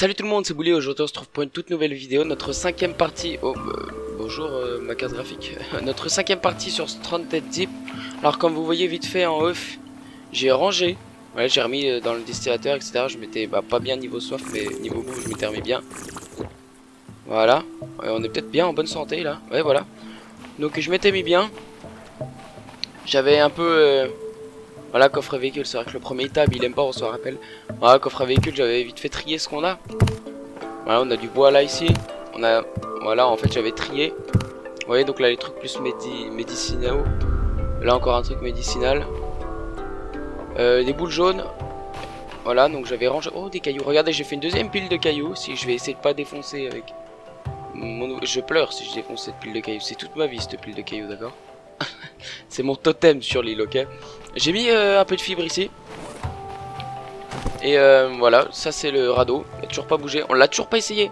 Salut tout le monde, c'est Bouli. Aujourd'hui on se trouve pour une toute nouvelle vidéo, notre cinquième partie. Oh, bonjour ma carte graphique. Notre cinquième partie sur Stranded Deep. Alors comme vous voyez vite fait en off, j'ai rangé. Ouais, j'ai remis dans le distillateur, etc. Je m'étais pas bien niveau soif, mais niveau bouffe je m'étais remis bien. Voilà, ouais, on est peut-être bien en bonne santé là. Ouais, voilà. Donc je m'étais mis bien. J'avais un peu voilà, coffre à véhicule. C'est vrai que le premier tab il aime pas, on se rappelle. Voilà, coffre à véhicule, j'avais vite fait trier ce qu'on a. Voilà, on a du bois là ici. On a, voilà, en fait j'avais trié. Vous voyez, donc là les trucs plus médicinaux. Là encore un truc médicinal. Des boules jaunes. Voilà, donc j'avais rangé. Oh, des cailloux. Regardez, j'ai fait une deuxième pile de cailloux. Si je vais essayer de pas défoncer avec mon... Je pleure si je défonce cette pile de cailloux. C'est toute ma vie cette pile de cailloux, d'accord. C'est mon totem sur l'île, ok. J'ai mis un peu de fibre ici. Et voilà, ça c'est le radeau. Il n'a toujours pas bougé. On l'a toujours pas essayé.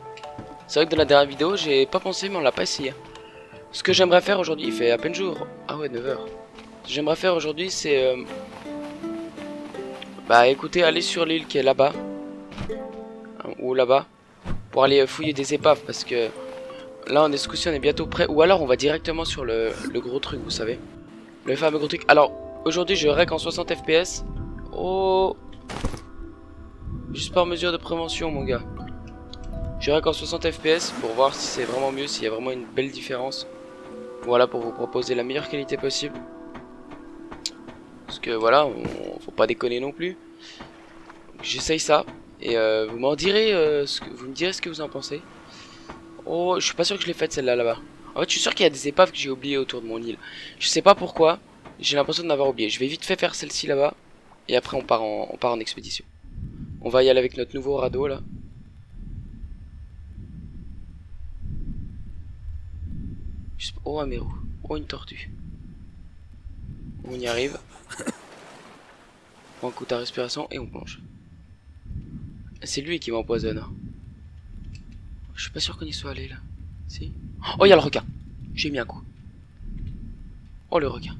C'est vrai que dans la dernière vidéo, j'ai pas pensé, mais on l'a pas essayé. Ce que j'aimerais faire aujourd'hui, il fait à peine jour. Ah ouais, 9 h. Ce que j'aimerais faire aujourd'hui, c'est... écoutez, aller sur l'île qui est là-bas. Ou là-bas. Pour aller fouiller des épaves, parce que... Là, on est ce coup-ci, on est bientôt prêt. Ou alors, on va directement sur le gros truc, vous savez. Le fameux gros truc. Alors, aujourd'hui, je règle en 60 FPS. Oh... Juste par mesure de prévention, mon gars. Je règle en 60 FPS pour voir si c'est vraiment mieux, s'il y a vraiment une belle différence. Voilà, pour vous proposer la meilleure qualité possible. Parce que voilà, faut pas déconner non plus. J'essaye ça. Et vous m'en direz, vous me direz ce que vous en pensez. Oh, je suis pas sûr que je l'ai faite celle-là là-bas. En fait, je suis sûr qu'il y a des épaves que j'ai oubliées autour de mon île. Je sais pas pourquoi. J'ai l'impression de m'avoir oublié. Je vais vite fait faire celle-ci là-bas. Et après, on part en expédition. On va y aller avec notre nouveau radeau là. Oh, un mérou. Oh, une tortue. On y arrive. On écoute ta respiration et on plonge. C'est lui qui m'empoisonne. Je suis pas sûr qu'on y soit allé là. Si. Oh, il y a le requin. J'ai mis un coup. Oh, le requin.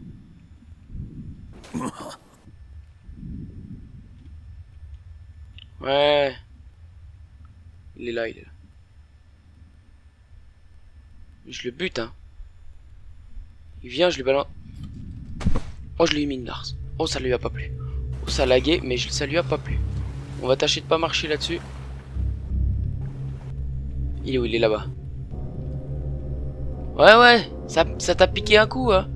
Ouais. Il est là, il est là. Je le bute, hein. Il vient, je le balance. Oh, je lui ai mis une larce. Oh, ça lui a pas plu. Oh, ça a lagué, mais ça lui a pas plu. On va tâcher de pas marcher là-dessus. Il est où? Il est là-bas. Ouais, ouais. Ça t'a piqué un coup, hein.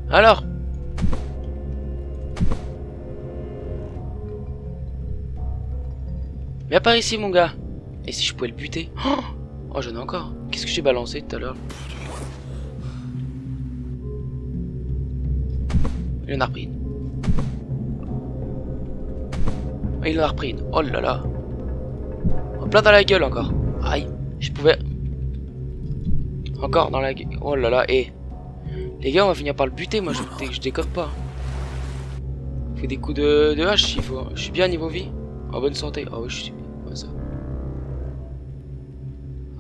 Alors? Viens par ici, mon gars. Et si je pouvais le buter? Oh, j'en ai encore. Qu'est-ce que j'ai balancé tout à l'heure? Il en a repris une. Oh, il en a repris une. Oh là là. Oh, plein dans la gueule encore. Aïe. Je pouvais... Encore dans la gueule. Oh là là. Et... Les gars, on va finir par le buter. Moi, je déconne pas. Je fais des coups de hache s'il faut. Je suis bien niveau vie. En bonne santé. Ah oui, je suis bien. Ouais, ça.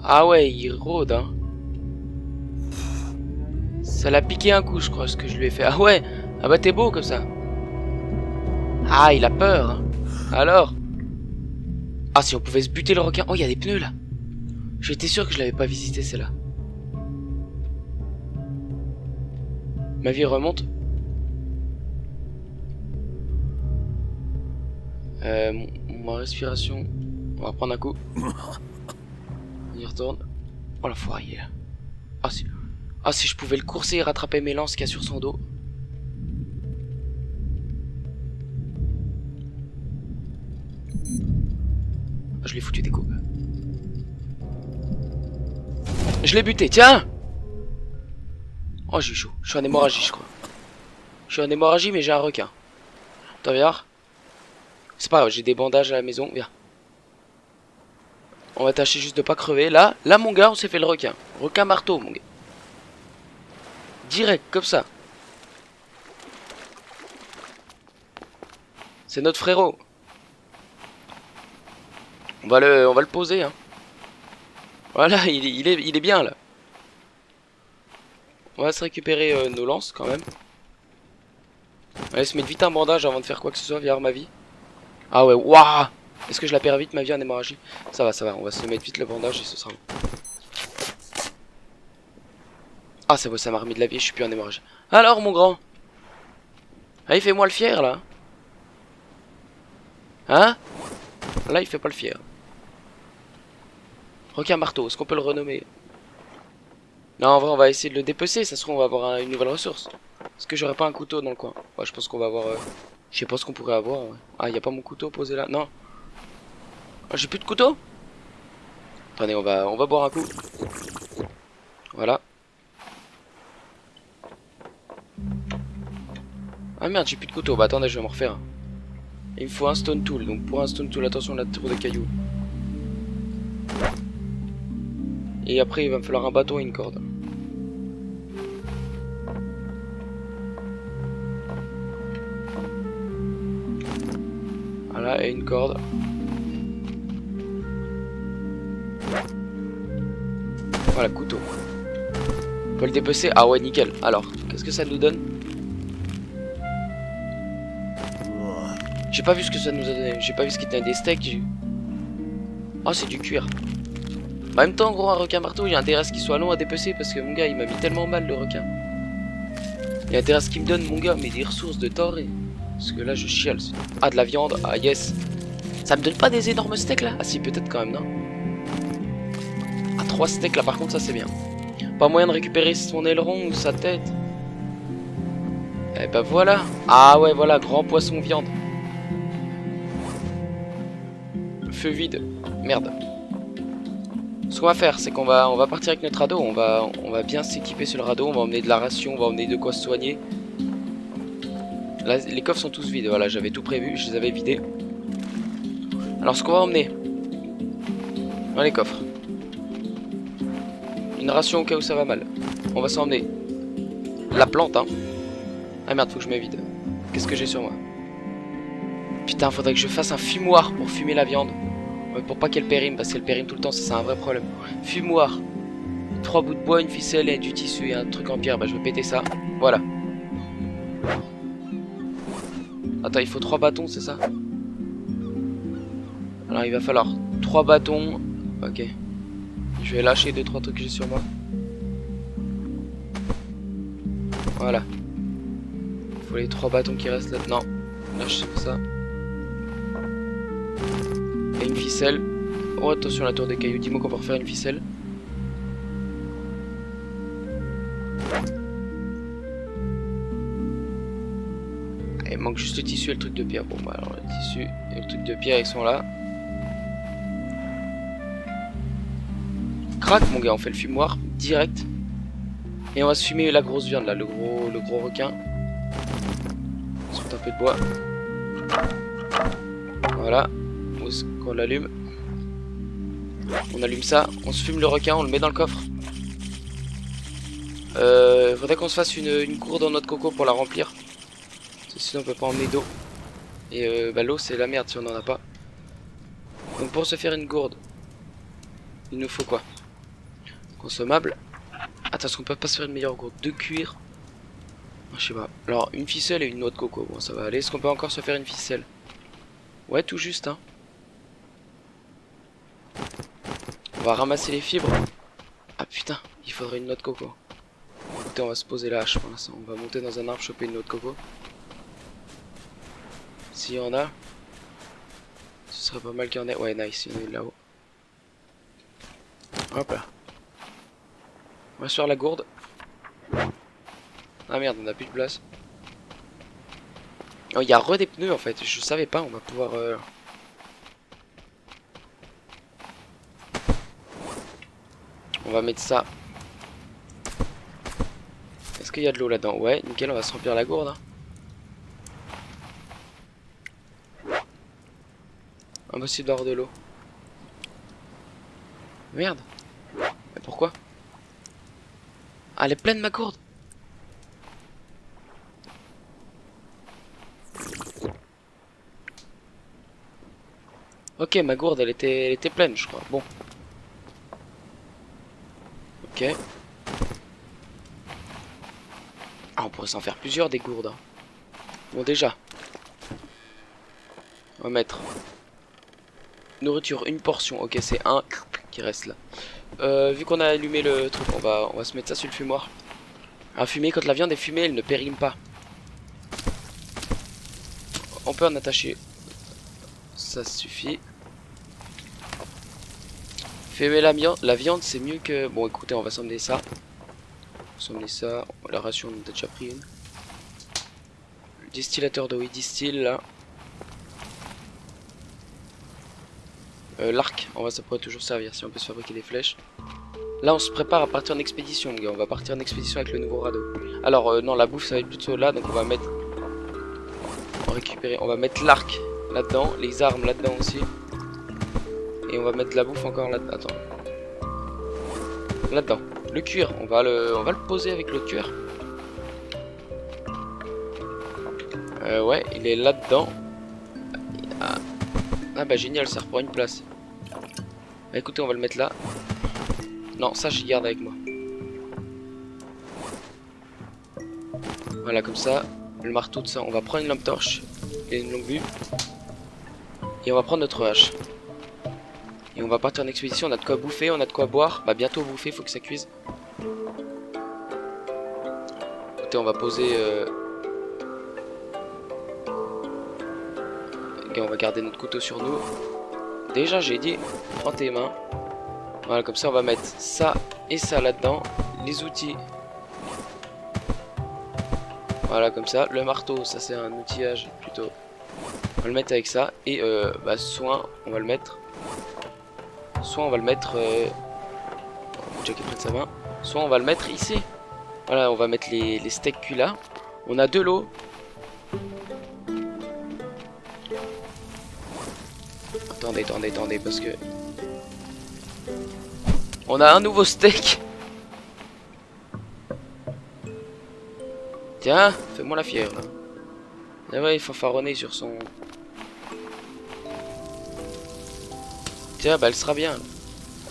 Ah ouais, il rôde, hein. Ça l'a piqué un coup, je crois, ce que je lui ai fait. Ah ouais. Ah bah t'es beau comme ça. Ah, il a peur, hein. Alors. Ah, si on pouvait se buter le requin. Oh, il y a des pneus là. J'étais sûr que je l'avais pas visité celle-là. Ma vie remonte. Ma respiration. On va prendre un coup. On y retourne. Oh la foire, il est là. Ah, si je pouvais le courser et rattraper mes lances qu'il y a sur son dos. Je l'ai foutu des coups. Je l'ai buté, tiens! Oh, j'ai chaud. Je suis en hémorragie, je crois. Je suis en hémorragie, mais j'ai un requin. Attends, viens. C'est pas grave, j'ai des bandages à la maison. Viens. On va tâcher juste de pas crever. Là, mon gars, on s'est fait le requin. Requin marteau, mon gars. Direct, comme ça. C'est notre frérot. On va le poser, hein. Voilà, il est bien, là. On va se récupérer nos lances, quand même. Allez, se mettre vite un bandage avant de faire quoi que ce soit, viens ma vie. Ah ouais, waouh. Est-ce que je la perds vite ma vie en hémorragie? Ça va, on va se mettre vite le bandage et ce sera bon. Ah c'est bon, ça m'a remis de la vie, je suis plus en hémorragie. Alors mon grand? Allez, fais-moi le fier là. Hein? Là il fait pas le fier. Requin marteau, est-ce qu'on peut le renommer? Non, en vrai on va essayer de le dépecer, ça se trouve on va avoir une nouvelle ressource. Est-ce que j'aurais pas un couteau dans le coin? Ouais, je pense qu'on va avoir... Je sais pas ce qu'on pourrait avoir. Ouais. Ah, y a pas mon couteau posé là? Non. Ah, j'ai plus de couteau? Attendez, on va boire un coup. Voilà. Ah merde, j'ai plus de couteau. Bah attendez, je vais m'en refaire. Il me faut un stone tool. Donc pour un stone tool, attention la tour de cailloux. Et après, il va me falloir un bâton et une corde. Voilà, et une corde. Voilà, couteau. On peut le dépecer. Ah ouais, nickel. Alors, qu'est-ce que ça nous donne? J'ai pas vu ce que ça nous a donné. J'ai pas vu ce qui était des steaks. Ah, c'est du cuir. En même temps, gros, un requin marteau, il y a intérêt à ce qu'il soit long à dépecer parce que mon gars, il m'a mis tellement mal le requin. Il y a intérêt à ce qu'il me donne, mon gars, mais des ressources de torré. Parce que là, je chiale. Ah, de la viande. Ah, yes. Ça me donne pas des énormes steaks là? Ah, si, peut-être quand même, non? Ah, 3 steaks là, par contre, ça c'est bien. Pas moyen de récupérer son aileron ou sa tête. Eh ben voilà. Ah ouais, voilà, grand poisson viande. Feu vide. Merde. Ce qu'on va faire, c'est qu'on va partir avec notre radeau. On va bien s'équiper sur le radeau. On va emmener de la ration, on va emmener de quoi se soigner. Là, les coffres sont tous vides. Voilà, j'avais tout prévu, je les avais vidés. Alors, ce qu'on va emmener. Dans les coffres. Une ration au cas où ça va mal. On va s'emmener la plante, hein. Ah merde, faut que je me vide. Qu'est-ce que j'ai sur moi? Putain, faudrait que je fasse un fumoir pour fumer la viande. Ouais, pour pas qu'elle périme, parce qu'elle périme tout le temps, ça c'est un vrai problème. Fumoir. 3 bouts de bois, une ficelle et du tissu et un truc en pierre. Bah je vais péter ça. Voilà. Attends, il faut 3 bâtons, c'est ça? Alors il va falloir 3 bâtons. Ok. Je vais lâcher 2-3 trucs que j'ai sur moi. Voilà. Il faut les 3 bâtons qui restent là. Non. Lâche ça. Et une ficelle. Oh attention la tour des cailloux. Dis-moi qu'on va refaire une ficelle. Il manque juste le tissu et le truc de pierre. Bon bah alors le tissu et le truc de pierre ils sont là. Crac mon gars, on fait le fumoir direct. Et on va se fumer la grosse viande là, le gros requin. On se met un peu de bois. Voilà. Où est-ce qu'on l'allume? On allume ça, on se fume le requin, on le met dans le coffre. Faudrait qu'on se fasse une gourde dans notre coco pour la remplir. Sinon on peut pas emmener d'eau. Et bah, l'eau c'est la merde si on en a pas. Donc pour se faire une gourde, il nous faut quoi? Consommable. Attends, est-ce qu'on peut pas se faire une meilleure gourde de cuir? Je sais pas. Alors une ficelle et une noix de coco, bon ça va aller. Est-ce qu'on peut encore se faire une ficelle? Ouais, tout juste hein. On va ramasser les fibres. Ah putain, il faudrait une noix de coco. Écoutez, on va se poser la hache pour l'instant. On va monter dans un arbre, choper une noix de coco. S'il y en a, ce serait pas mal qu'il y en ait. Ouais, nice, il y en a là-haut. Hop là. On va se faire la gourde. Ah merde, on a plus de place. Oh, il y a re des pneus en fait. Je savais pas, on va pouvoir... On va mettre ça. Est-ce qu'il y a de l'eau là-dedans? Ouais, nickel, on va se remplir la gourde. Hein. Impossible d'avoir de l'eau. Merde. Mais pourquoi? Ah, elle est pleine ma gourde. Ok, ma gourde elle était pleine je crois. Bon. Ok. Ah, on pourrait s'en faire plusieurs des gourdes. Hein. Bon déjà. On va mettre Nourriture, une portion. Ok, c'est un qui reste là. Vu qu'on a allumé le truc, on va se mettre ça sur le fumoir. À fumer, quand la viande est fumée, elle ne périme pas. On peut en attacher. Ça suffit. Fumer la viande, c'est mieux que... Bon, écoutez, on va s'emmener ça. S'emmener ça. La ration, on a déjà pris une. Le distillateur d'eau, il distille là. L'arc, ça pourrait toujours servir si on peut se fabriquer des flèches. Là, on se prépare à partir en expédition, les gars. On va partir en expédition avec le nouveau radeau. Alors, non, la bouffe, ça va être plutôt là. Donc, on va mettre... On va mettre l'arc là-dedans. Les armes là-dedans aussi. Et on va mettre la bouffe encore là-dedans. Attends. Là-dedans. Le cuir, on va le poser avec le cuir. Ouais, il est là-dedans. Ah bah génial, ça reprend une place. Bah, écoutez, on va le mettre là. Non, ça je garde avec moi. Voilà, comme ça. Le marteau de ça, on va prendre une lampe torche et une longue vue. Et on va prendre notre hache. Et on va partir en expédition, on a de quoi bouffer, on a de quoi boire. Bah bientôt bouffer, faut que ça cuise. Écoutez, on va poser... Ok, on va garder notre couteau sur nous. Déjà j'ai dit, prends tes mains. Voilà, comme ça on va mettre ça et ça là-dedans. Les outils. Voilà, comme ça. Le marteau, ça c'est un outillage plutôt. On va le mettre avec ça. Et bah, soin, on va le mettre. Soit on va le mettre... Jack est près de sa main. Soit on va le mettre ici. Voilà, on va mettre les steaks cuits là. On a de l'eau. Attendez, parce que... On a un nouveau steak. Tiens, fais-moi la fière là. Ah ouais, il faut fanfaronner sur son... Tiens, bah elle sera bien.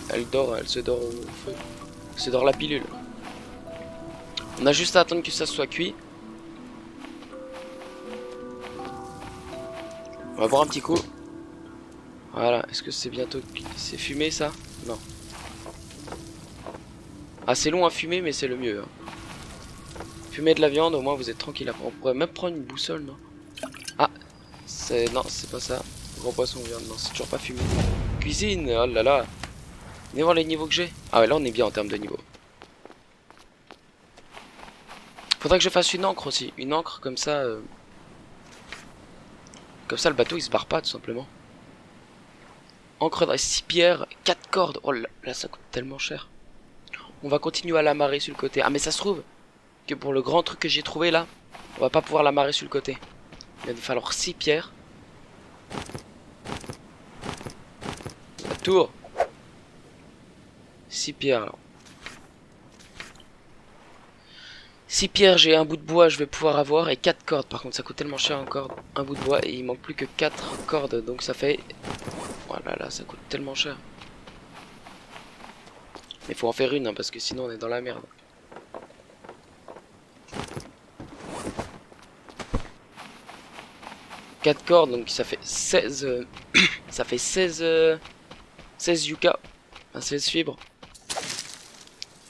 Elle dort, elle se dort au feu. Elle se dort la pilule. On a juste à attendre que ça soit cuit. On va boire un petit coup. Voilà, est-ce que c'est bientôt... C'est fumé ça? Non. Ah, c'est long à fumer, mais c'est le mieux. Hein. Fumer de la viande, au moins vous êtes tranquille. On pourrait même prendre une boussole, non? Ah, c'est... Non, c'est pas ça. Gros poisson viande, non, c'est toujours pas fumé. Cuisine, oh là là. Venez voir les niveaux que j'ai. Ah ouais, là on est bien en termes de niveau. Faudrait que je fasse une encre aussi. Une encre comme ça... Comme ça le bateau il se barre pas tout simplement. Encre de 6 pierres, 4 cordes. Oh là, là ça coûte tellement cher. On va continuer à l'amarrer sur le côté. Ah mais ça se trouve que pour le grand truc que j'ai trouvé là, on va pas pouvoir l'amarrer sur le côté. Il va falloir 6 pierres. La tour. 6 pierres alors. 6 pierres, j'ai un bout de bois, je vais pouvoir avoir. Et 4 cordes, par contre ça coûte tellement cher encore. Un bout de bois et il manque plus que 4 cordes. Donc ça fait... Oh là là, ça coûte tellement cher. Mais faut en faire une, hein, parce que sinon on est dans la merde. Quatre cordes, donc ça fait 16... ça fait 16 yucca. Enfin, 16 fibres.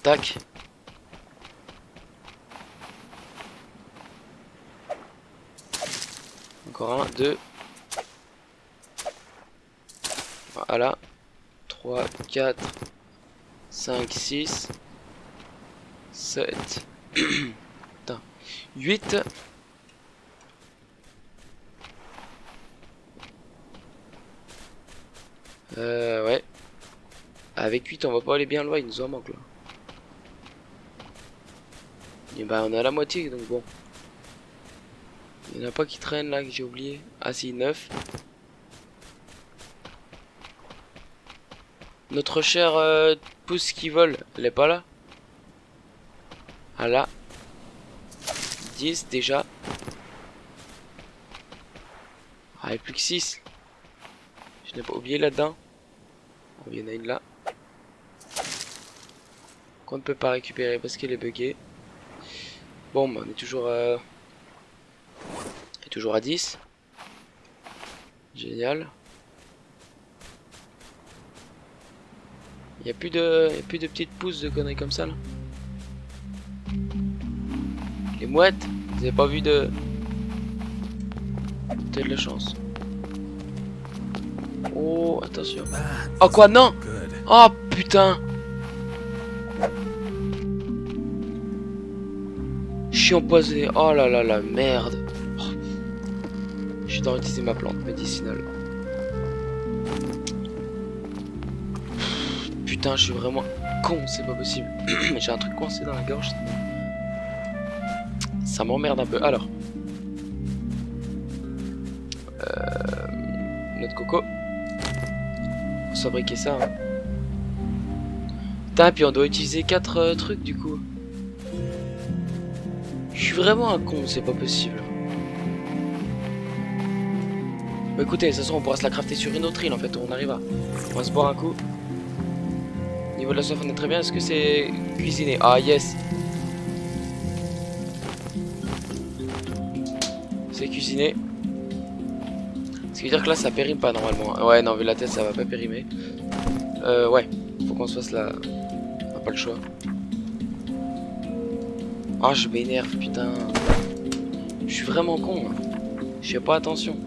Tac. Encore un, 2. Voilà. 3, 4, 5, 6, 7, 8. Ouais. Avec 8, on va pas aller bien loin, il nous en manque là. Et bah, on est à la moitié, donc bon. Il n'y en a pas qui traînent là, que j'ai oublié. Ah si, 9. Notre chère pousse qui vole, elle est pas là? Ah là. 10 déjà. Ah, il n'y a plus que 6. Je n'ai pas oublié là-dedans. Oh, il y en a une là. Qu'on ne peut pas récupérer parce qu'elle est buggée. Bon, bah, on est toujours à 10. Génial. Y a plus de petites pousses de conneries comme ça là. Les mouettes, vous avez pas vu de... T'as de la chance. Oh, attention. Oh quoi, non. Oh putain. Je suis empoisonné. Oh là là la merde. Oh. Je dois utiliser ma plante médicinale. Putain, je suis vraiment con, c'est pas possible. J'ai un truc coincé dans la gorge. Ça m'emmerde un peu. Alors. Notre coco. On va fabriquer ça. Hein. Putain, puis on doit utiliser 4 trucs du coup. Je suis vraiment un con, c'est pas possible. Bah écoutez, de toute façon on pourra se la crafter sur une autre île en fait, on arrivera. On va se boire un coup. Niveau de la soif on est très bien, est-ce que c'est cuisiné? Ah yes. C'est cuisiné. Ce qui veut dire que là ça périme pas normalement. Ouais non, vu la tête ça va pas périmer. Ouais, faut qu'on se fasse la... On n'a pas le choix. Ah je m'énerve putain. Je suis vraiment con. Hein. Je fais pas attention.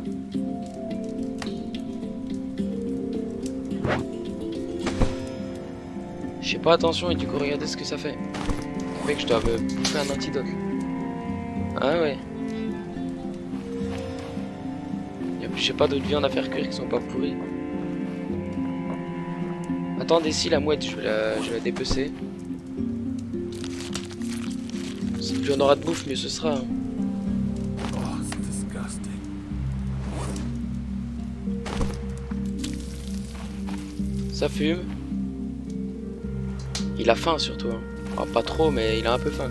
Je fais pas attention et du coup regardez ce que ça fait. Ça fait que je dois me bouffer un antidote. Ah ouais. J'ai pas d'autres viandes à faire cuire qui sont pas pourries. Attendez, si la mouette, je vais la dépecer. Plus on aura de bouffe, mieux ce sera. Hein. Ça fume. Il a faim surtout. Hein. Oh, pas trop, mais il a un peu faim.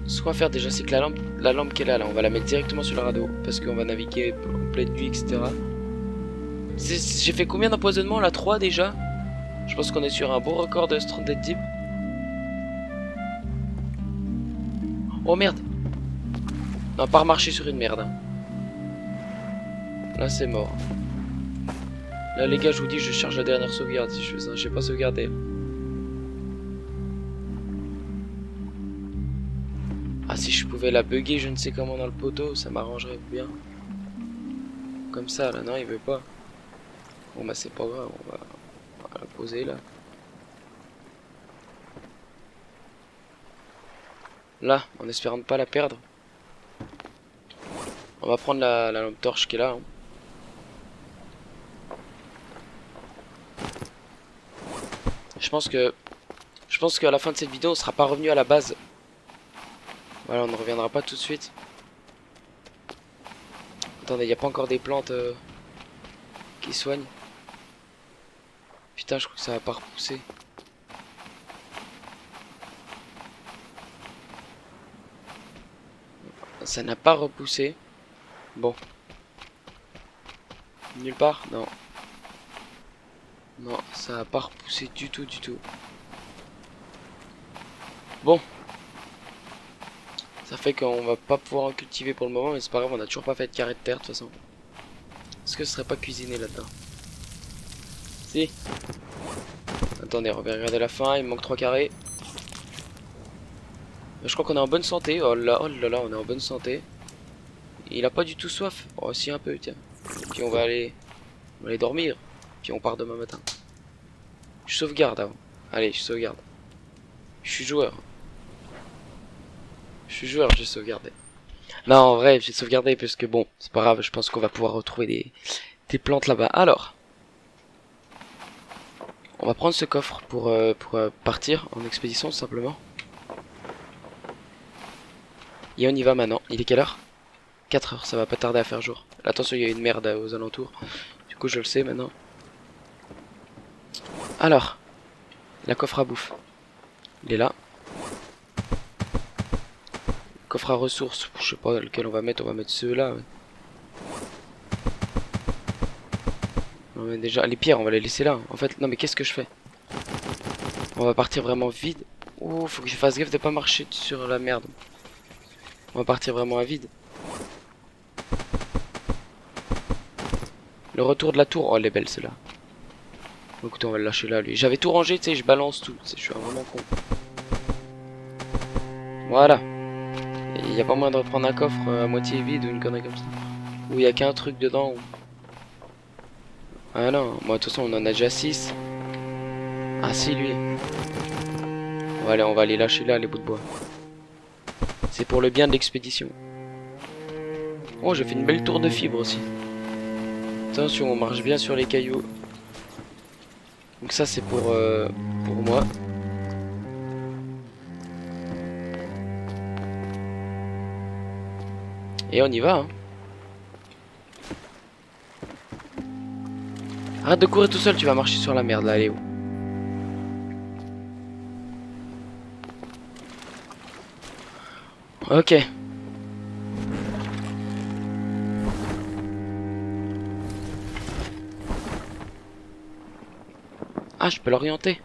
Ce qu'on va faire déjà, c'est que la lampe qu'elle a là, on va la mettre directement sur le radeau. Parce qu'on va naviguer en pleine nuit, etc. J'ai fait combien d'empoisonnements là? 3 déjà. Je pense qu'on est sur un beau record de Stranded Deep. Oh merde. On va pas remarcher sur une merde. Hein. Là c'est mort. Là les gars, je vous dis, je charge la dernière sauvegarde si je fais ça. J'ai pas sauvegardé. Ah si je pouvais la bugger je ne sais comment dans le poteau, ça m'arrangerait bien. Comme ça là, non il veut pas. Bon bah c'est pas grave, on va la poser là. Là, en espérant ne pas la perdre. On va prendre la lampe torche qui est là. Hein. Je pense qu'à la fin de cette vidéo on sera pas revenu à la base. Voilà, on ne reviendra pas tout de suite. Attendez, il n'y a pas encore des plantes qui soignent. Putain, je crois que ça va pas repousser. Ça n'a pas repoussé. Bon. Nulle part? Non. Non, ça n'a pas repoussé du tout, du tout. Bon. Ça fait qu'on va pas pouvoir en cultiver pour le moment, mais c'est pas grave, on a toujours pas fait de carré de terre de toute façon. Est-ce que ce serait pas cuisiné là-dedans? Si. Attendez, on va regarder la fin, il me manque 3 carrés. Je crois qu'on est en bonne santé. Oh là là, on est en bonne santé. Il a pas du tout soif. Oh si, un peu, tiens. Puis on va aller dormir. Puis on part demain matin. Je sauvegarde avant. Allez, je sauvegarde. Je suis joueur. Je suis joueur, j'ai sauvegardé. Non, en vrai, j'ai sauvegardé parce que bon, c'est pas grave, je pense qu'on va pouvoir retrouver des plantes là-bas. Alors, on va prendre ce coffre pour partir en expédition, tout simplement. Et on y va maintenant. Il est quelle heure? 4 heures, ça va pas tarder à faire jour. Attention, il y a une merde aux alentours. Du coup, je le sais maintenant. Alors, la coffre à bouffe. Il est là. Coffre à ressources, je sais pas lequel on va mettre ceux-là. Ouais. On met déjà les pierres, on va les laisser là. En fait, non mais qu'est-ce que je fais? On va partir vraiment vide. Oh, faut que je fasse gaffe de pas marcher sur la merde. On va partir vraiment à vide. Le retour de la tour. Oh, elle est belle celle-là. Écoutez, on va le lâcher là, lui. J'avais tout rangé, tu sais, je balance tout. Je suis vraiment con. Voilà. Il n'y a pas moyen de reprendre un coffre à moitié vide ou une connerie comme ça. Où il n'y a qu'un truc dedans. Ou... Ah non, moi de toute façon on en a déjà 6. Ah si, lui. On va aller lâcher là les bouts de bois. C'est pour le bien de l'expédition. Oh, j'ai fait une belle tour de fibre aussi. Attention, on marche bien sur les cailloux. Donc ça c'est pour moi. Et on y va, hein. Arrête de courir tout seul, tu vas marcher sur la merde là, allez où. Ok. Ah, je peux l'orienter.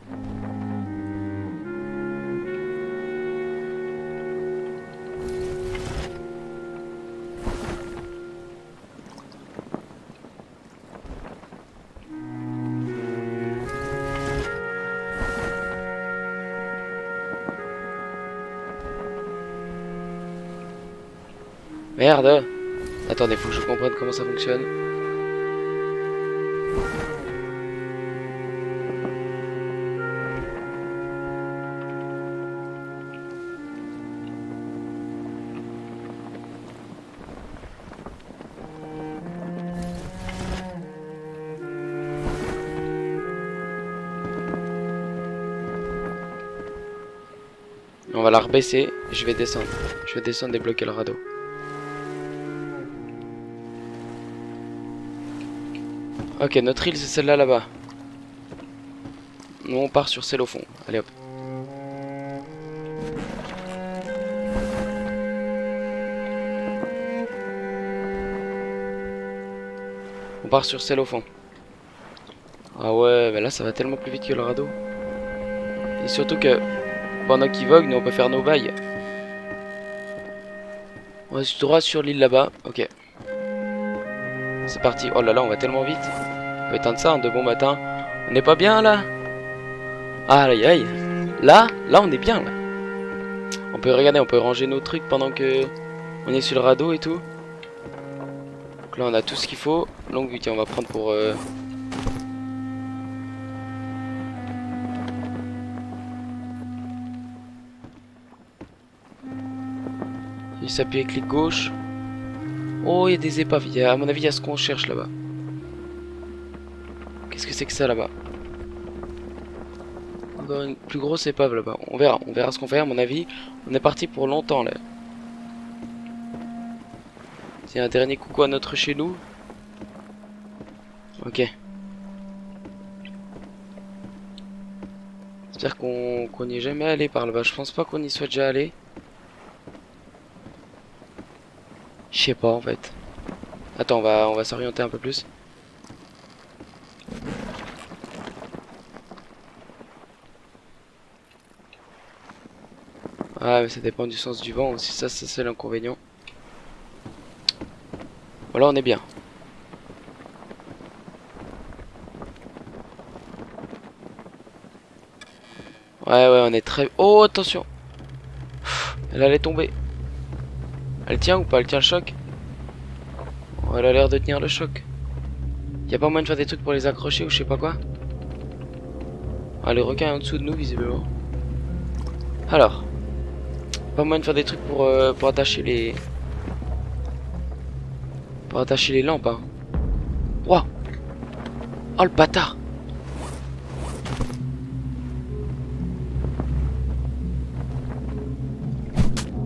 Merde. Attendez, faut que je comprenne comment ça fonctionne. On va la rebaisser. Je vais descendre. Je vais descendre, débloquer le radeau. Ok, notre île c'est celle-là là-bas. Nous on part sur celle au fond. Allez hop. On part sur celle au fond. Ah ouais, mais là ça va tellement plus vite que le radeau. Et surtout que pendant qu'il vogue, nous on peut faire nos bails. On reste droit sur l'île là-bas. Ok. C'est parti. Oh là là, on va tellement vite. On peut éteindre ça, hein, de bon matin. On n'est pas bien là? Aïe aïe. Là on est bien là. On peut regarder, on peut ranger nos trucs pendant que on est sur le radeau et tout. Donc là on a tout ce qu'il faut. Longue vue, tiens, on va prendre pour il s'appuie avec clic gauche. Oh, il y a des épaves. À mon avis, il y a ce qu'on cherche là-bas. Qu'est-ce que c'est que ça là-bas? Encore une plus grosse épave là-bas. On verra ce qu'on fait. À mon avis, on est parti pour longtemps là. C'est un dernier coucou à notre chez nous. Ok. J'espère qu'on n'y est jamais allé par là-bas. Je pense pas qu'on y soit déjà allé. Je sais pas en fait. Attends, on va s'orienter un peu plus. Ah, mais ça dépend du sens du vent aussi, ça c'est l'inconvénient. Voilà, on est bien. Ouais, on est très... Oh, attention! Elle allait tomber. Elle tient ou pas? Elle tient le choc? Oh, elle a l'air de tenir le choc. Y a pas moyen de faire des trucs pour les accrocher ou je sais pas quoi? Ah, le requin est en dessous de nous visiblement. Alors. Pas moyen de faire des trucs pour attacher les... Pour attacher les lampes, hein. Wow. Oh, le bâtard!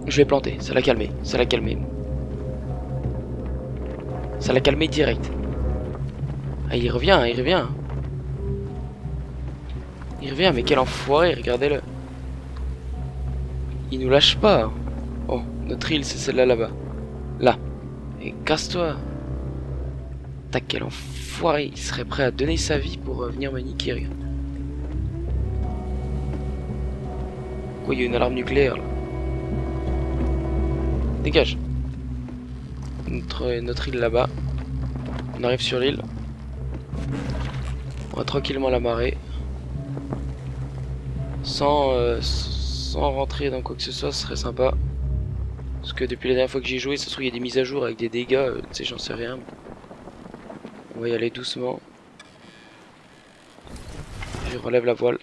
Je vais planter, ça l'a calmé, ça l'a calmé. Ça l'a calmé direct. Ah, il revient, il revient. Il revient, mais quel enfoiré, regardez-le. Il nous lâche pas. Oh, notre île, c'est celle-là là-bas. Là. Et casse-toi. T'as quel enfoiré. Il serait prêt à donner sa vie pour venir me niquer, regarde. Quoi, il y a une alarme nucléaire là. Dégage. Notre île là-bas. On arrive sur l'île. On va tranquillement la marée. Sans rentrer dans quoi que ce soit, ce serait sympa. Parce que depuis la dernière fois que j'ai joué, ça se trouve il y a des mises à jour avec des dégâts, tu sais, j'en sais rien. On va y aller doucement. Je relève la voile.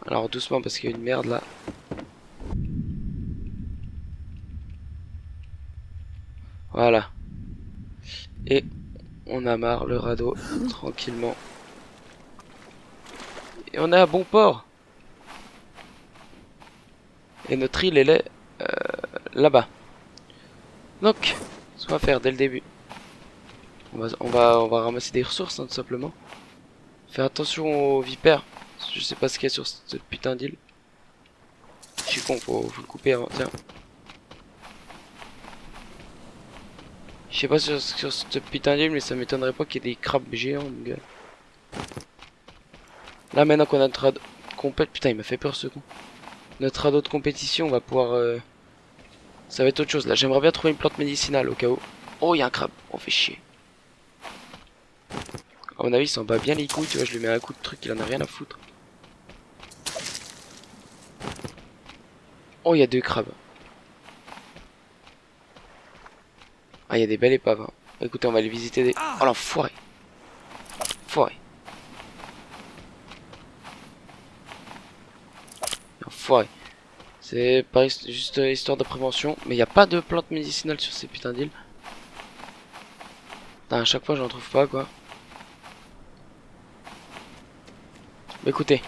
Alors doucement parce qu'il y a une merde là. Voilà. Et on amarre le radeau tranquillement. Et on est à bon port. Et notre île elle est là-bas. Donc, ce qu'on va faire dès le début. On va ramasser des ressources hein, tout simplement. Faire attention aux vipères. Je sais pas ce qu'il y a sur cette putain d'île. Je suis con, faut le couper avant. Tiens. Je sais pas sur cette putain d'île, mais ça m'étonnerait pas qu'il y ait des crabes géants, mon gars. Là, maintenant qu'on a notre radeau compète. Putain, il m'a fait peur ce con. Notre radeau de compétition, on va pouvoir. Ça va être autre chose. Là, j'aimerais bien trouver une plante médicinale au cas où. Oh, il y a un crabe. On fait chier. À mon avis, il s'en bat bien les couilles. Tu vois, je lui mets un coup de truc, il en a rien à foutre. Oh, il y a 2 crabes. Ah, il y a des belles épaves. Hein. Écoutez, on va aller visiter des... Oh, l'enfoiré. Enfoiré. Enfoiré. C'est pareil, juste histoire de prévention. Mais il n'y a pas de plantes médicinales sur ces putains d'îles. À chaque fois, j'en trouve pas, quoi. Mais écoutez,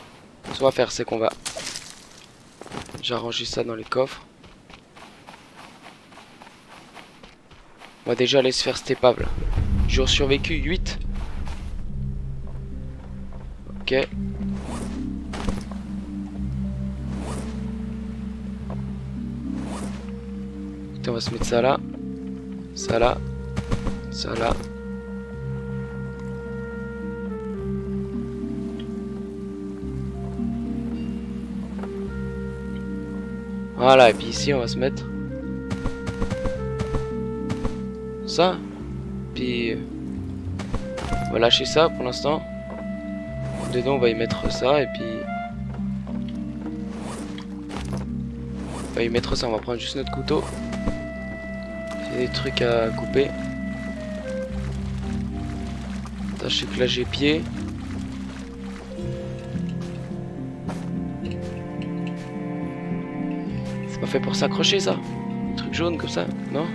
ce qu'on va faire, c'est qu'on va... J'ai rangé ça dans les coffres. On va déjà aller se faire cette épave là. Jour survécu 8. Ok. Écoutez, on va se mettre ça là. Ça là. Ça là. Voilà, et puis ici on va se mettre ça. Puis on va lâcher ça pour l'instant. Dedans on va y mettre ça et puis on va y mettre ça. On va prendre juste notre couteau. J'ai des trucs à couper. Attends, je sais que là j'ai pied. C'est pas fait pour s'accrocher ça? Un truc jaune comme ça, non?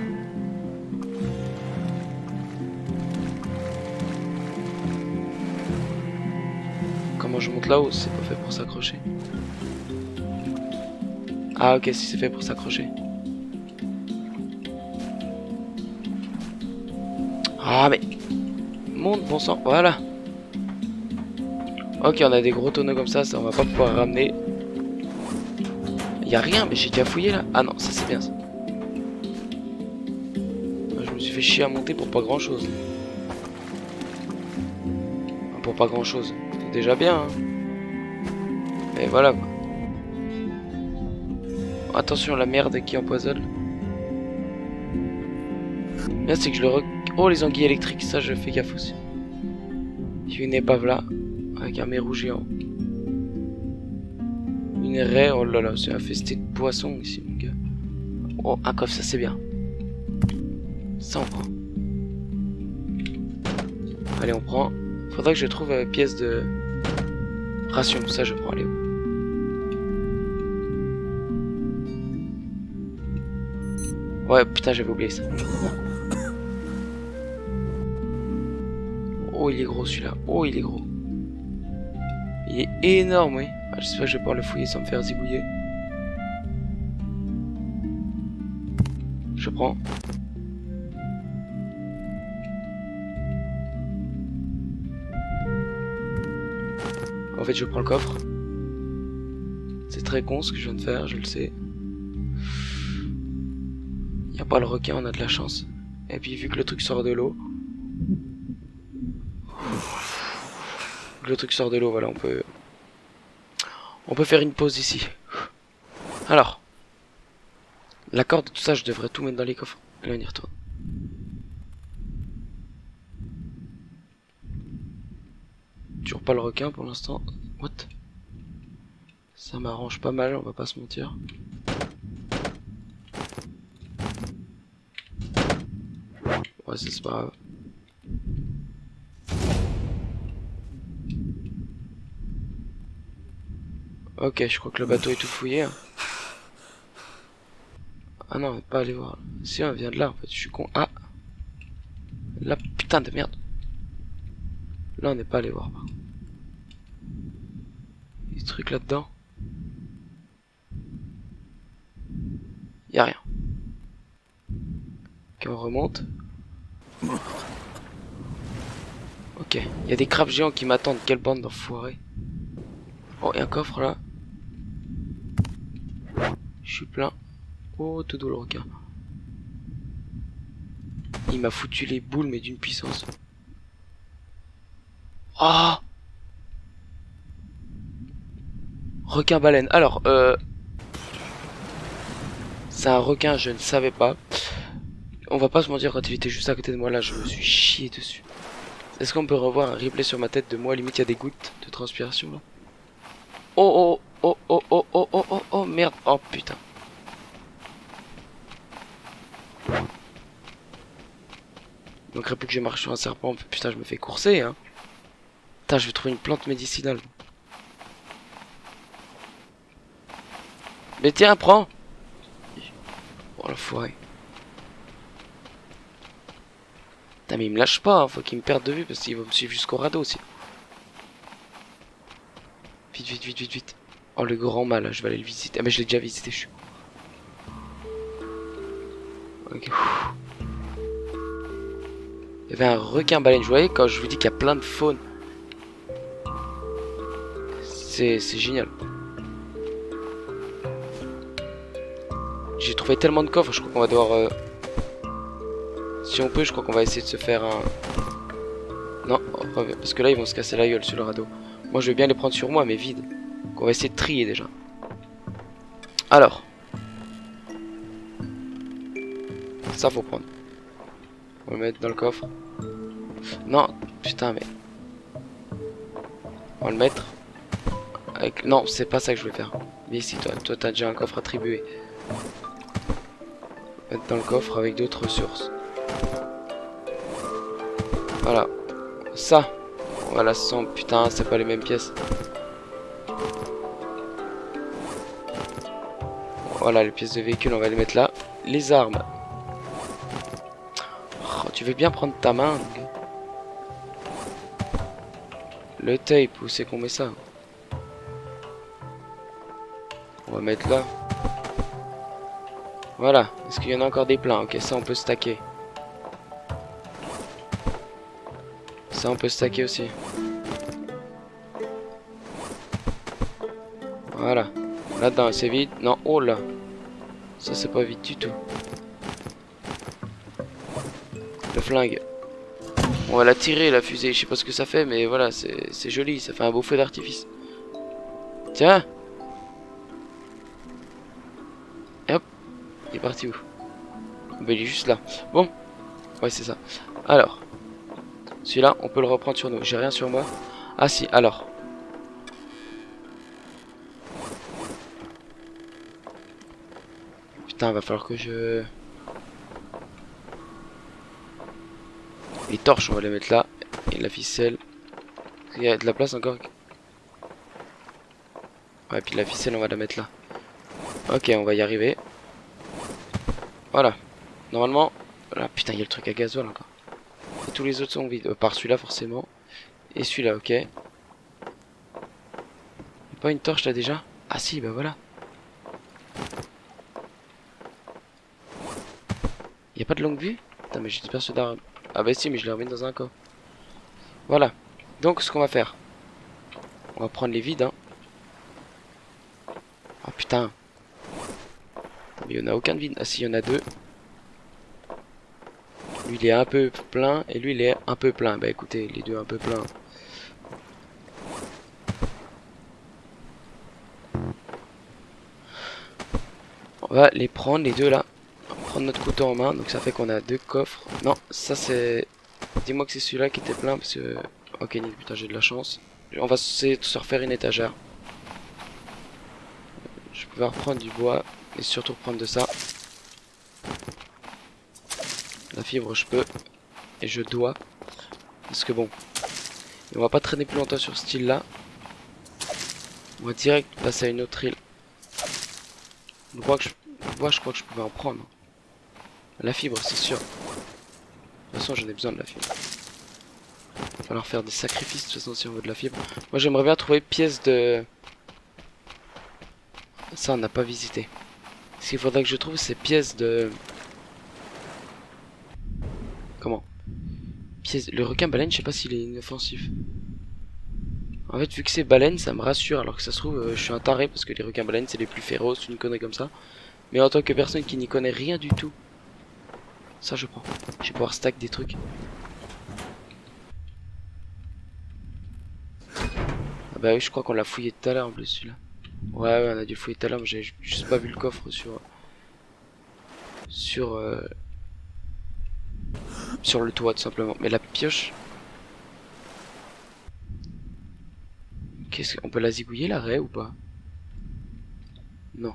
Comment je monte là-haut? C'est pas fait pour s'accrocher. Ah ok, si c'est fait pour s'accrocher. Ah mais... Monte bon sang, voilà. Ok, on a des gros tonneaux comme ça on va pas pouvoir ramener. Y'a rien, mais j'ai déjà fouillé là. Ah non, ça c'est bien ça. Je me suis fait chier à monter pour pas grand chose. Pour pas grand chose. C'est déjà bien. Hein. Mais voilà quoi. Attention la merde qui empoisonne. Là c'est que je le Oh les anguilles électriques, ça je fais gaffe aussi. J'ai une épave là. Avec un mérou géant. Une raie, oh là là, c'est infesté de poissons ici mon gars. Oh un coffre, ça c'est bien. Ça on prend. Allez on prend. Faudrait que je trouve une pièce de ration, ça je prends, allez. Ouais putain j'avais oublié ça. Oh il est gros celui-là, oh il est gros. Il est énorme oui. Ah, j'espère que je vais pouvoir le fouiller sans me faire zigouiller. Je prends. En fait je prends le coffre. C'est très con ce que je viens de faire, je le sais. Y a pas le requin, on a de la chance. Et puis vu que le truc sort de l'eau. Le truc sort de l'eau, voilà, on peut faire une pause ici. Alors. La corde, tout ça, je devrais tout mettre dans les coffres. Allez, on y retourne. toujours pas le requin pour l'instant. What? Ça m'arrange pas mal, on va pas se mentir. Ouais, c'est pas grave. Ok, je crois que le bateau est tout fouillé. Hein. Ah non, on va pas aller voir. Si, on vient de là en fait, je suis con. Ah! Là, putain de merde. Là, on n'est pas allé voir. Il y a des trucs là-dedans. Y'a rien. Ok, on remonte. Ok, il y a des crabes géants qui m'attendent. Quelle bande d'enfoirés. Oh, il y a un coffre là. Je suis plein. Oh, tout doux le requin. Il m'a foutu les boules, mais d'une puissance. Ah! Requin baleine. Alors, c'est un requin, je ne savais pas. On va pas se mentir, quand il était juste à côté de moi là, je me suis chié dessus. Est-ce qu'on peut revoir un replay sur ma tête de moi? Limite, il y a des gouttes de transpiration là. Oh, oh, oh, oh, oh, oh, oh, oh, oh, merde. Oh putain. Il manquerait plus que je marche sur un serpent. Putain, je me fais courser, hein. Putain, je vais trouver une plante médicinale. Mais tiens, prends. Oh l'enfoiré. Putain, mais il me lâche pas, hein. Faut qu'il me perde de vue parce qu'il va me suivre jusqu'au radeau aussi. Vite, vite, vite, vite, vite. Oh, le grand mal, je vais aller le visiter. Ah, mais je l'ai déjà visité, je suis. Ok. Il y avait un requin baleine. Vous voyez, quand je vous dis qu'il y a plein de faune. C'est génial. J'ai trouvé tellement de coffres, je crois qu'on va devoir... Si on peut, je crois qu'on va essayer de se faire un... Non, parce que là, ils vont se casser la gueule sur le radeau. Moi, je vais bien les prendre sur moi, mais vide. Donc, on va essayer de trier déjà. Alors. Ça, faut prendre. On va le mettre dans le coffre. Non, putain, mais... On va le mettre. Avec... Non, c'est pas ça que je voulais faire. Mais ici, toi, t'as déjà un coffre attribué. Mettre dans le coffre avec d'autres ressources. Voilà. Ça. Voilà, sans putain, c'est pas les mêmes pièces. Voilà, les pièces de véhicule, on va les mettre là. Les armes. Oh, tu veux bien prendre ta main? Le tape, où c'est qu'on met ça? On va mettre là. Voilà. Est-ce qu'il y en a encore des pleins? Ok, ça on peut stacker. Ça on peut stacker aussi. Voilà. Là-dedans, c'est vide. Non, oh là. Ça c'est pas vide du tout. Le flingue. On va la tirer la fusée. Je sais pas ce que ça fait, mais voilà, c'est joli. Ça fait un beau feu d'artifice. Tiens. Et hop. Il est parti où? Ben, il est juste là. Bon. Ouais, c'est ça. Alors. Celui-là, on peut le reprendre sur nous. J'ai rien sur moi. Ah si, alors. Putain, va falloir que je... Les torches, on va les mettre là. Et la ficelle. Il y a de la place encore. Ouais, puis la ficelle, on va la mettre là. Ok, on va y arriver. Voilà. Normalement... Voilà, putain, il y a le truc à gasoil encore. Et tous les autres sont vides. Par celui-là, forcément. Et celui-là, ok. Y'a pas une torche là déjà? Ah si, bah voilà. Y'a pas de longue vue? Putain, mais j'étais persuadé d'un... Ah bah si, mais je l'ai remis dans un coffre. Voilà. Donc, ce qu'on va faire. On va prendre les vides, hein. Ah putain. Mais il n'y en a aucun de vide. Ah si, il y en a deux. Lui, il est un peu plein. Et lui, il est un peu plein. Bah écoutez, les deux un peu pleins. On va les prendre, les deux là. On va prendre notre couteau en main. Donc ça fait qu'on a deux coffres. Non, ça c'est... Dis-moi que c'est celui-là qui était plein parce que... Ok, putain, j'ai de la chance. On va essayer de se refaire une étagère. Je vais pouvoir reprendre du bois et surtout reprendre de ça. La fibre je peux et je dois. Parce que bon, on va pas traîner plus longtemps sur cette île là. On va direct passer à une autre île. Le bois, je crois que je pouvais en prendre. La fibre c'est sûr. De toute façon j'en ai besoin de la fibre. Il va falloir faire des sacrifices de toute façon si on veut de la fibre. Moi j'aimerais bien trouver pièces de... Ça on n'a pas visité. Ce qu'il faudrait que je trouve c'est pièces de... Comment? Pièces... Le requin baleine je sais pas s'il est inoffensif. En fait vu que c'est baleine ça me rassure alors que ça se trouve je suis un taré parce que les requins baleines c'est les plus féroces, une connerie comme ça. Mais en tant que personne qui n'y connaît rien du tout. Ça je prends. Je vais pouvoir stack des trucs. Ah bah oui je crois qu'on l'a fouillé tout à l'heure en plus celui-là. Ouais on a dû le fouiller tout à l'heure mais j'ai juste pas vu le coffre sur le toit tout simplement. Mais la pioche... Qu'est-ce qu'on peut la zigouiller la raie ou pas? Non.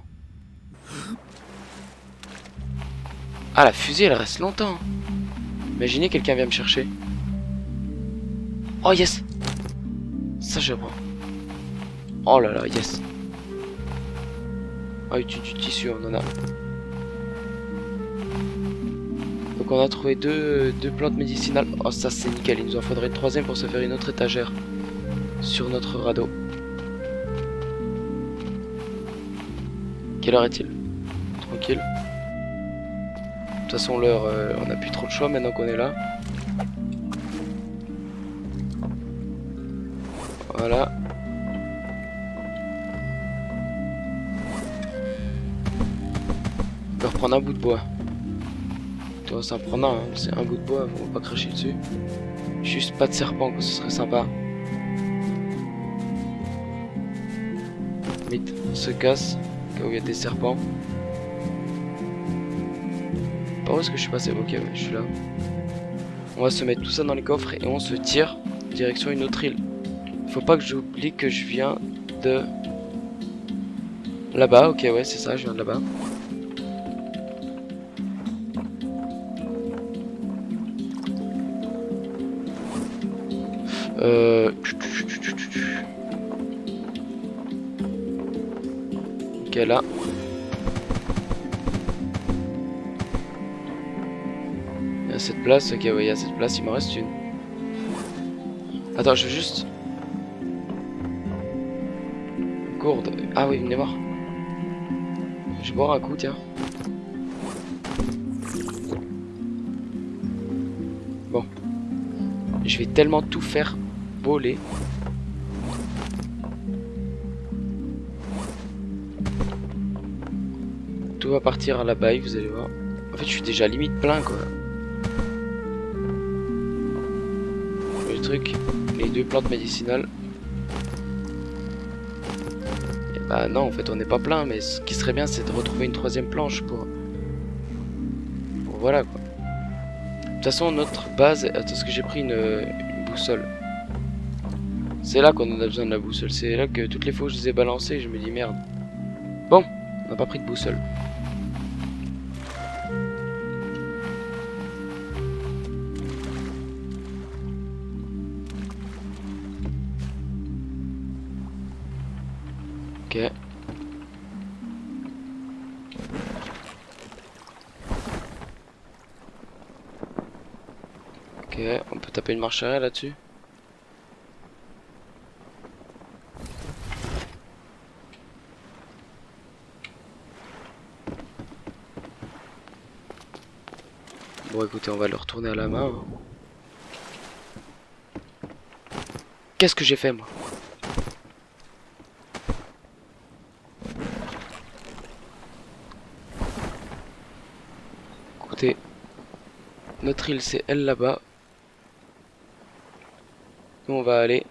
Ah la fusée elle reste longtemps. Imaginez quelqu'un vient me chercher. Oh yes. Ça je prends. Oh là là yes. Ah du tissu on en a. Donc on a trouvé deux plantes médicinales. Oh ça c'est nickel. Il nous en faudrait une troisième pour se faire une autre étagère sur notre radeau. Quelle heure est-il? Tranquille. De toute façon l'heure on n'a plus trop le choix maintenant qu'on est là. Voilà. On va reprendre un bout de bois. Tu vois, ça en prendre un, hein. C'est un bout de bois, on va pas cracher dessus. Juste pas de serpent, quoi, ce serait sympa. Vite, on se casse, au cas où il y a des serpents. Par où est-ce que je suis passé? Ok, ouais, je suis là. On va se mettre tout ça dans les coffres et on se tire direction une autre île. Faut pas que j'oublie que je viens de... Là-bas, ok, ouais, c'est ça, je viens de là-bas. Ok, là. Il y a cette place, ok, ouais, il y a cette place, il m'en reste une. Attends, je veux juste... Gourde. Ah oui, venez voir. Je vais boire un coup, tiens. Bon. Je vais tellement tout faire voler. Tout va partir à la baille, vous allez voir. En fait, je suis déjà limite plein, quoi. Le truc, les deux plantes médicinales. Et bah non, en fait, on n'est pas plein, mais ce qui serait bien, c'est de retrouver une troisième planche pour voilà, quoi. De toute façon, notre base... Attends, parce que j'ai pris une boussole. C'est là qu'on en a besoin de la boussole. C'est là que toutes les fois que je les ai balancées, je me dis merde. Bon, on n'a pas pris de boussole. Ok. Ok, on peut taper une marche arrière là-dessus. Bon écoutez, on va le retourner à la main. Qu'est-ce que j'ai fait moi? Écoutez, notre île c'est elle là-bas. Nous on va aller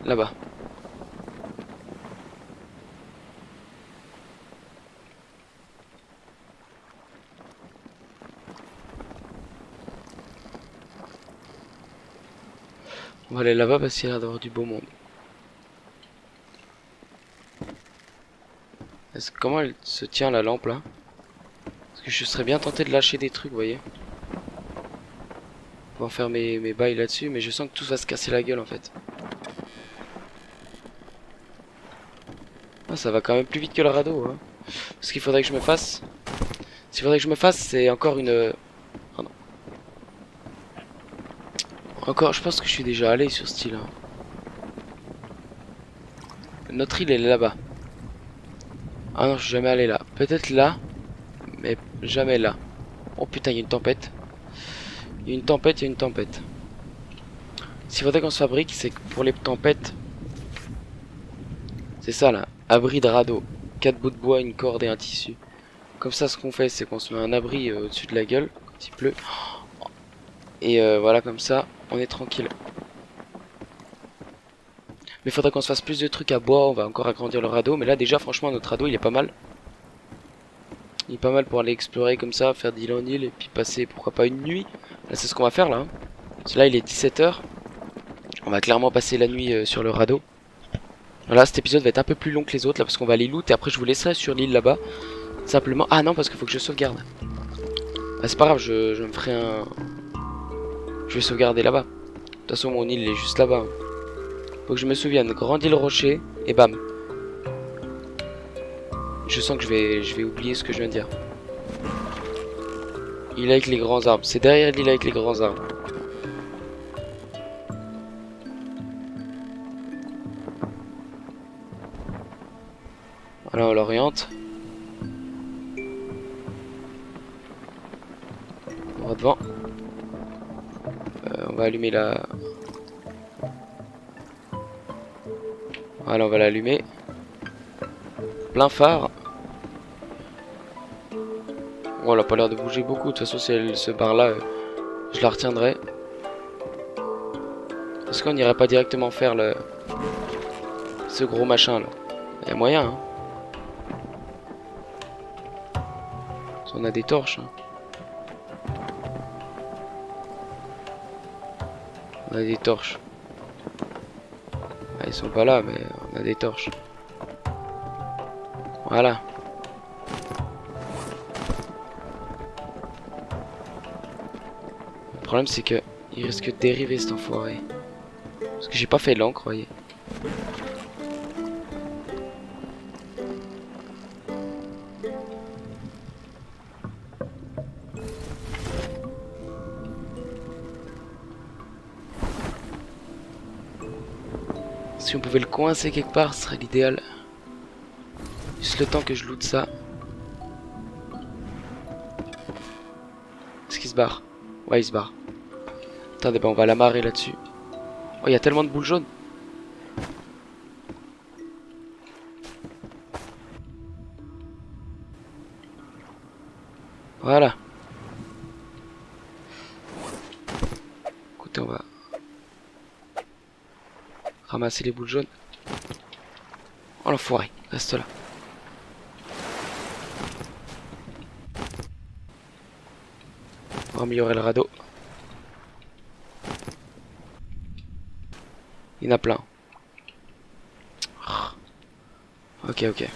là-bas. On va aller là-bas parce qu'il y a l'air d'avoir du beau monde. Comment elle se tient la lampe là? Parce que je serais bien tenté de lâcher des trucs, vous voyez. Pour en faire mes bails là-dessus, mais je sens que tout va se casser la gueule en fait. Ah, ça va quand même plus vite que le radeau, hein. Ce qu'il faudrait que je me fasse... Ce qu'il faudrait que je me fasse, c'est encore une... Oh non. Encore, je pense que je suis déjà allé sur ce île. Hein. Notre île, elle est là-bas. Ah non, je suis jamais allé là. Peut-être là, mais jamais là. Oh putain, il y a une tempête. Il y a une tempête, il y a une tempête. Ce qu'il faudrait qu'on se fabrique, c'est que pour les tempêtes... C'est ça là, abri de radeau. 4 bouts de bois, une corde et un tissu. Comme ça, ce qu'on fait, c'est qu'on se met un abri au-dessus de la gueule quand il pleut. Et voilà, comme ça, on est tranquille. Mais il faudrait qu'on se fasse plus de trucs à bois. On va encore agrandir le radeau. Mais là, déjà, franchement, notre radeau, il est pas mal. Il est pas mal pour aller explorer comme ça, faire d'île en île et puis passer, pourquoi pas, une nuit. Là, c'est ce qu'on va faire là. Hein. Parce que là, il est 17 h. On va clairement passer la nuit sur le radeau. Voilà, cet épisode va être un peu plus long que les autres là parce qu'on va aller loot et après je vous laisserai sur l'île là-bas. Simplement. Ah non, parce qu'il faut que je sauvegarde. Ah, c'est pas grave, je me ferai un. Je vais sauvegarder là-bas. De toute façon, mon île est juste là-bas. Faut que je me souvienne. Grande île rocher et bam. Je sens que je vais oublier ce que je viens de dire. Île avec les grands arbres. C'est derrière l'île avec les grands arbres. Voilà, on l'oriente. Droit devant. On va allumer la... Voilà, on va l'allumer. Plein phare. Bon, elle a pas l'air de bouger beaucoup. De toute façon, si elle se barre là, je la retiendrai. Est-ce qu'on n'irait pas directement faire le... ce gros machin là? Il y a moyen, hein. On a des torches. Hein. On a des torches. Ah, ils sont pas là, mais on a des torches. Voilà. Le problème, c'est que il risque de dériver cet enfoiré. Parce que j'ai pas fait l'encre, voyez. Si on pouvait le coincer quelque part, ce serait l'idéal. Juste le temps que je loot ça. Est-ce qu'il se barre? Ouais, il se barre. Attendez, bah on va l'amarrer là-dessus. Oh, il y a tellement de boules jaunes. Voilà. Écoutez, on va ramasser les boules jaunes. Oh l'enfoiré, reste là. On va améliorer le radeau. Il y en a plein. Ok, ok.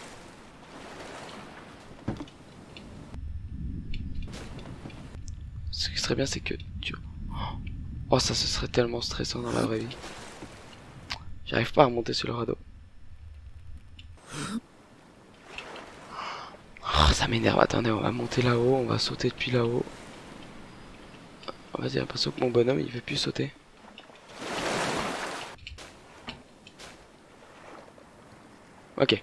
Ce qui serait bien, c'est que tu... Oh, ça, ce serait tellement stressant dans la vraie vie. J'arrive pas à remonter sur le radeau. Oh, ça m'énerve. Attendez, on va monter là-haut. On va sauter depuis là-haut. Vas-y, j'ai l'impression que mon bonhomme, il veut plus sauter. Ok.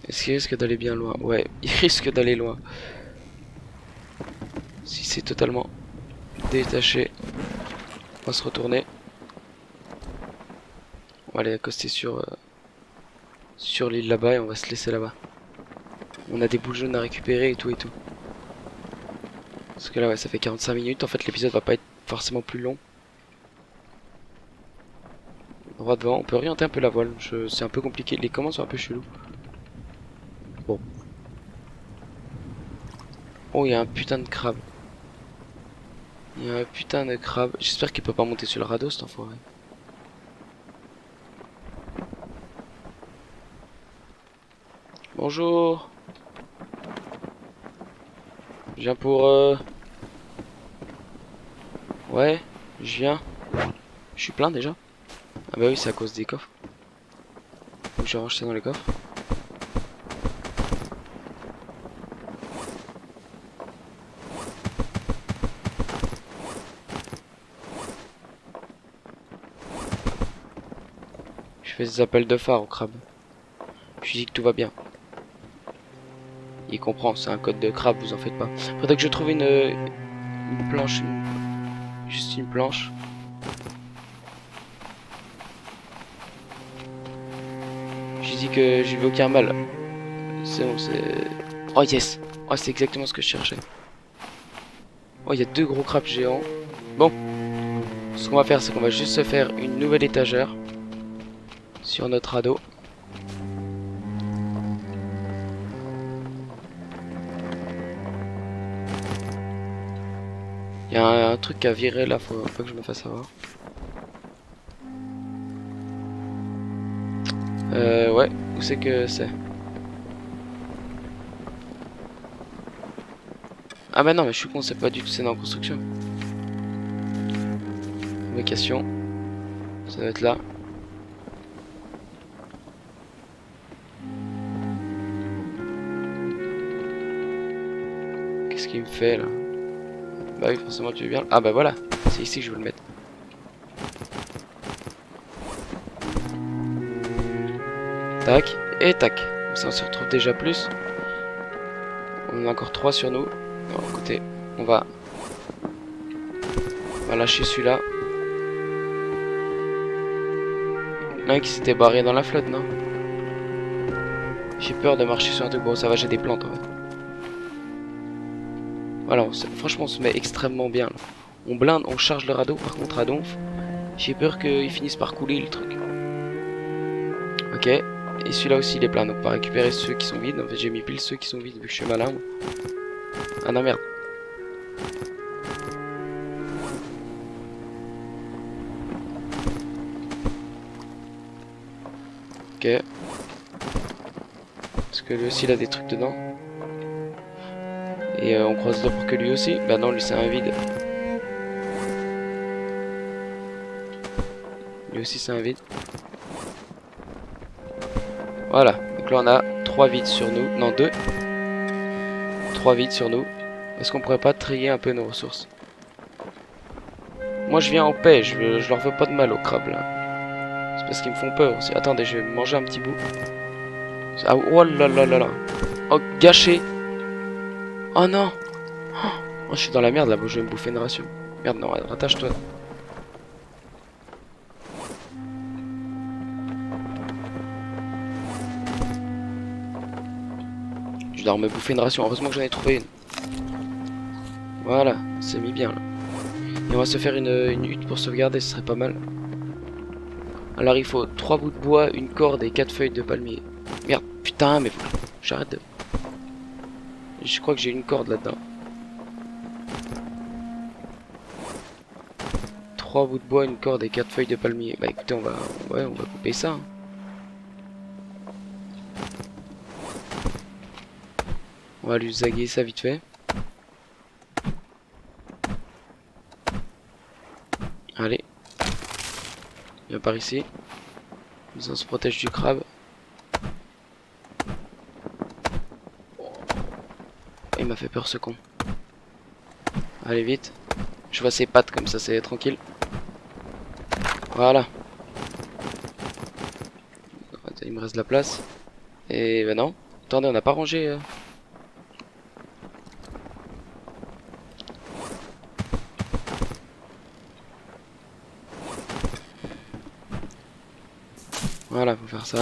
Est-ce qu'il risque d'aller bien loin? Ouais, il risque d'aller loin. Si c'est totalement détaché, on va se retourner. On va aller accoster sur l'île là-bas et on va se laisser là-bas. On a des boules jaunes à récupérer et tout et tout. Parce que là, ouais, ça fait 45 minutes. En fait, l'épisode va pas être forcément plus long. Droit devant, on peut orienter un peu la voile. C'est un peu compliqué. Les commandes sont un peu chelous. Bon. Oh, il y a un putain de crabe. Il y a un putain de crabe. J'espère qu'il peut pas monter sur le radeau, cet enfoiré. Bonjour. Je viens pour... Ouais, je viens. Je suis plein déjà. Ah bah oui, c'est à cause des coffres. Faut que je range ça dans les coffres. Je fais des appels de phare au crabe. Je lui dis que tout va bien. Il comprend, c'est un code de crabe, vous en faites pas. Faudrait que je trouve une planche. Juste une planche. Je lui dis que j'y vais aucun mal. C'est bon, c'est... Oh yes. Oh, c'est exactement ce que je cherchais. Oh, il y a 2 gros crabes géants. Bon. Ce qu'on va faire, c'est qu'on va juste se faire une nouvelle étagère. Sur notre radeau. Il y a un truc à virer là, faut que je me fasse avoir. Ouais, où c'est que c'est? Ah bah non, mais je suis con, c'est pas du tout, c'est en construction. Fabrication. Ça va être là. Qu'est-ce qu'il me fait là? Bah oui, forcément tu veux bien. Ah bah voilà, c'est ici que je veux le mettre. Tac, et tac. Comme ça on se retrouve déjà plus. On en a encore 3 sur nous. Alors, écoutez, on va lâcher celui-là. L'un qui s'était barré dans la flotte, non? J'ai peur de marcher sur un truc. Bon, ça va, j'ai des plantes en fait. Voilà, franchement on se met extrêmement bien là. On blinde, on charge le radeau, par contre à donf. J'ai peur qu'il finisse par couler le truc. Ok, et celui-là aussi il est plein, donc on va récupérer ceux qui sont vides. En fait j'ai mis pile ceux qui sont vides vu que je suis malin. Ah non merde. Ok. Parce que lui aussi il a des trucs dedans. Et on croise là pour que lui aussi. Bah non, lui c'est un vide. Lui aussi c'est un vide. Voilà, donc là on a 3 vides sur nous. Non, 2. 3 vides sur nous. Est-ce qu'on pourrait pas trier un peu nos ressources? Moi je viens en paix, je leur veux pas de mal aux crabes là. C'est parce qu'ils me font peur aussi. Attendez, je vais manger un petit bout. Ah, oh là là là là. Oh, gâché. Oh non. Oh, je suis dans la merde là, bon, je vais me bouffer une ration. Merde, non, rattache-toi. Je dois me bouffer une ration, heureusement que j'en ai trouvé une. Voilà, c'est mis bien là. Et on va se faire une hutte pour sauvegarder, ce serait pas mal. Alors il faut 3 bouts de bois, une corde et 4 feuilles de palmier. Merde, putain, mais j'arrête de... Je crois que j'ai une corde là-dedans. 3 bouts de bois, une corde et 4 feuilles de palmier. Bah écoutez, on va couper ça. Hein. On va lui zaguer ça vite fait. Allez. Viens par ici. On se protège du crabe. Il m'a fait peur ce con. Allez vite. Je vois ses pattes comme ça, c'est tranquille. Voilà. Il me reste de la place. Et ben non. Attendez, on n'a pas rangé. Voilà, faut faire ça.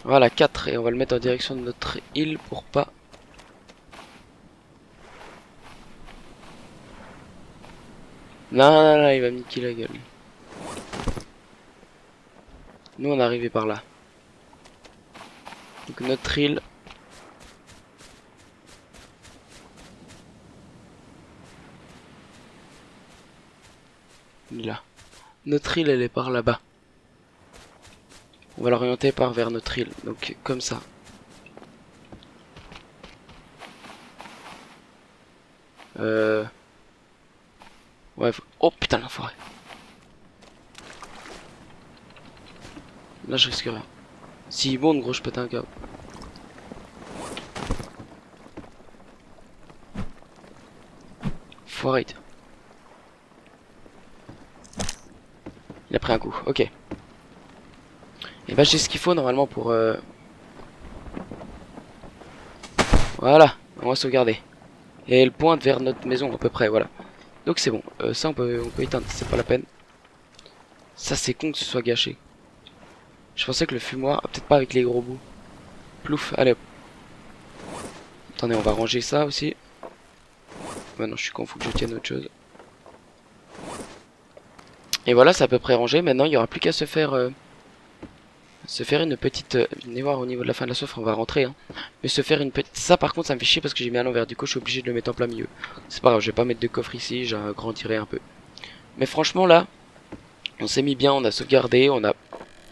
Voilà, 4. Et on va le mettre en direction de notre île pour pas... Non, non, non, il va me niquer la gueule. Nous, on est arrivé par là. Donc notre île. Là. Notre île, elle est par là-bas. On va l'orienter par vers notre île. Donc comme ça. Ouais. Oh putain l'enfoiré. Là je risque rien. S'il monte gros je pète un câble. Foiré. Il a pris un coup, ok. Et bah j'ai ce qu'il faut normalement pour... Voilà, on va sauvegarder. Et elle pointe vers notre maison à peu près, voilà. Donc c'est bon, ça on peut éteindre, c'est pas la peine. Ça c'est con que ce soit gâché. Je pensais que le fumoir, peut-être pas avec les gros bouts. Plouf, allez hop. Attendez, on va ranger ça aussi. Ouais non, je suis con, faut que je tienne autre chose. Et voilà, c'est à peu près rangé. Maintenant, il n'y aura plus qu'à se faire une petite... venez voir au niveau de la fin de la soif, on va rentrer. Hein. Mais se faire une petite... Ça, par contre, ça me fait chier parce que j'ai mis à l'envers. Du coup, je suis obligé de le mettre en plein milieu. C'est pas grave, je vais pas mettre de coffre ici. J'agrandirai un peu. Mais franchement, là, on s'est mis bien. On a sauvegardé. On a...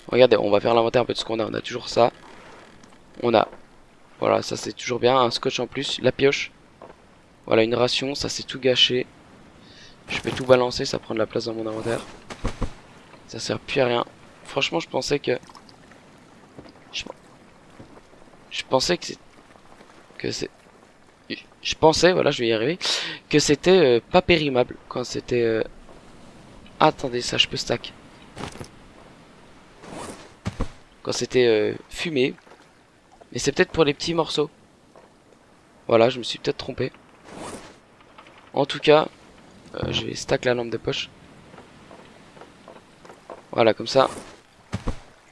Regardez, on va faire l'inventaire un peu de ce qu'on a. On a toujours ça. On a... Voilà, ça, c'est toujours bien. Un scotch en plus. La pioche. Voilà, une ration. Ça, c'est tout gâché. Je peux tout balancer. Ça prend de la place dans mon inventaire. Ça sert plus à rien. Franchement, je pensais que... Je pensais Je pensais, voilà, je vais y arriver, que c'était pas périmable quand c'était... Attendez, ça, je peux stack. Quand c'était fumé. Mais c'est peut-être pour les petits morceaux. Voilà, je me suis peut-être trompé. En tout cas, je vais stack la lampe de poche. Voilà, comme ça.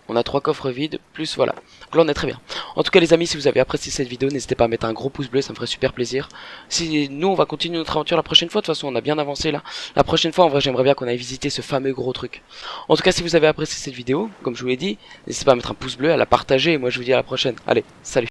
On a 3 coffres vides, plus voilà. Donc là on est très bien. En tout cas les amis, si vous avez apprécié cette vidéo, n'hésitez pas à mettre un gros pouce bleu, ça me ferait super plaisir. Si nous on va continuer notre aventure la prochaine fois, de toute façon on a bien avancé là. La prochaine fois en vrai j'aimerais bien qu'on aille visiter ce fameux gros truc. En tout cas si vous avez apprécié cette vidéo, comme je vous l'ai dit, n'hésitez pas à mettre un pouce bleu, à la partager et moi je vous dis à la prochaine. Allez, salut.